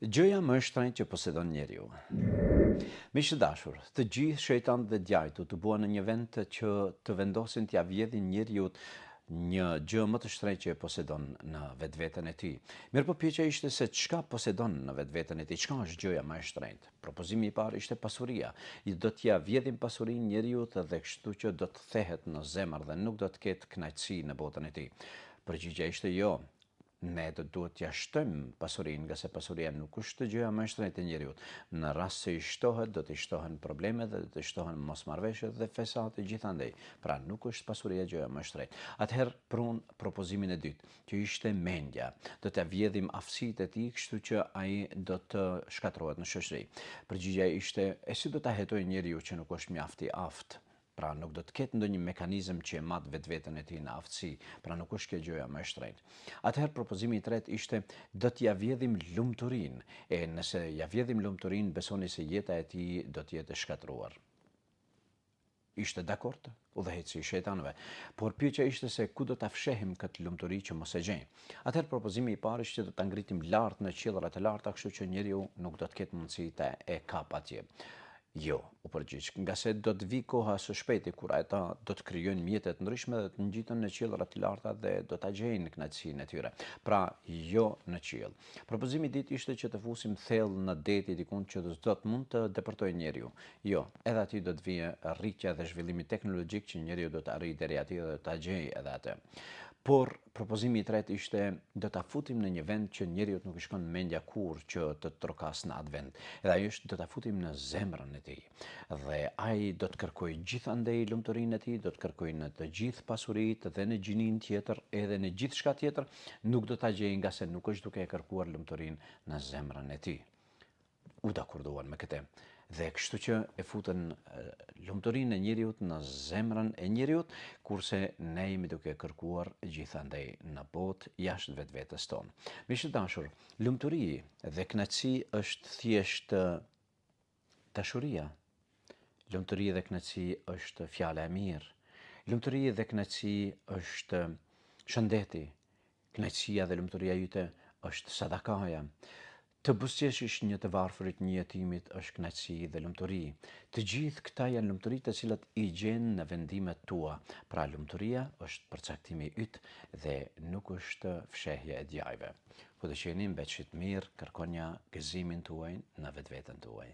Gjëja më e shtrenjtë që posedon njeriu. Miq të dashur, të gjithë shejtanët dhe djajtu të buan në një vend që të vendosin t'ia vjedhin njeriu një gjë më të shtrenjtë që e posedon në vetveten e tij. Mirëpërpjekja ishte se çka posedon në vetveten e tij, çka është gjëja më e shtrenjtë. Propozimi i parë ishte pasuria. I do t'ia vjedhin pasurinë njeriu dhe kështu që do të thehet në zemër dhe nuk do të ketë kënaqësi në botën e tij. Përgjigjja ishte jo. Ne duhet t'ja shtojmë pasurinë, nga se pasuria nuk është gjëja më e shtrenjtë e njeriu. Në rast se i shtohet, do t'i shtohen problemet dhe do t'i shtohen mosmarrveshjet dhe fesate gjithandej. Pra nuk është pasuria gjëja më e shtrenjtë. Atëherë propozimin e dytë, që ishte mendja. Do t'ia vjedhim aftësitë e tij, kështu që ai do të shkatërrohet në shoqëri. Përgjigjja ishte, e si do ta hetojë njeriu që nuk është mjaft i aftë? Pra nuk do të ketë ndonjë mekanizëm që e mat vetveten e tij në aftësi, pra nuk është kjo gjëja më e shtrenjtë. Atëherë propozimi i tretë ishte do t'ia vjedhim lumturinë. E nëse ja vjedhim lumturinë, besoni se jeta e tij do të jetë e shkatëruar. Ishte dakord udhëheci i shejtanëve, por pyetja ishte se ku do ta fshehim këtë lumturi që mos e gjejmë. Atëherë propozimi i parë ishte do ta ngritim lart në qiellrat e larta, kështu që njeriu nuk do të ketë mundësi ta e kap atje. Jo, u përgjigj, nga se do të vi koha së shpejti kur ata do të krijojnë mjete të ndryshme dhe të ngjiten në qiellra të larta dhe do ta gjejnë kënaqësinë e tyre. Pra, jo në qiell. Propozimi i dytë ishte që të fusim thellë në deti dikun që do të mund të depërtojë njeriu. Jo, edhe aty do të vijë rritja dhe zhvillimi teknologjik që njeriu do të arrijë deri aty dhe do ta gjejë edhe atë. Por propozimi i tretë ishte do ta futim në një vend që njeriu nuk i shkon mendja kurrë që të trokas në atë vend. Edhe ai është do ta futim në zemrën e tij. Dhe ai do të kërkojë gjithandej lumturinë e tij, do të kërkojë në të gjithë pasuritë dhe në gjinin tjetër, edhe në gjithçka tjetër, nuk do ta gjejë nga se nuk është duke e kërkuar lumturinë në zemrën e tij. U dakorduan me këtë. Dhe kështu që e futën lumturinë e njeriu në zemrën e njeriu, kurse ne jemi duke kërkuar gjithandej në botë jashtë vetvetes tonë. Miq të dashur, lumturi dhe kënaqësi është thjesht dashuria. Lumturi dhe kënaqësi është fjala e mirë. Lumturi dhe kënaqësi është shëndeti. Kënaqësia dhe lumturia jote është sadakaja. Të buzëqeshish një të varfërit, një jetimit është kënaqësi dhe lumturi. Të gjithë këta janë lumturi të cilat i gjen në vendimet tua. Pra lumturia është përcaktimi yt dhe nuk është fshehja e djajve. Po të qeni mbetshit mirë, kërkonja gëzimin tuaj në vetveten tuaj.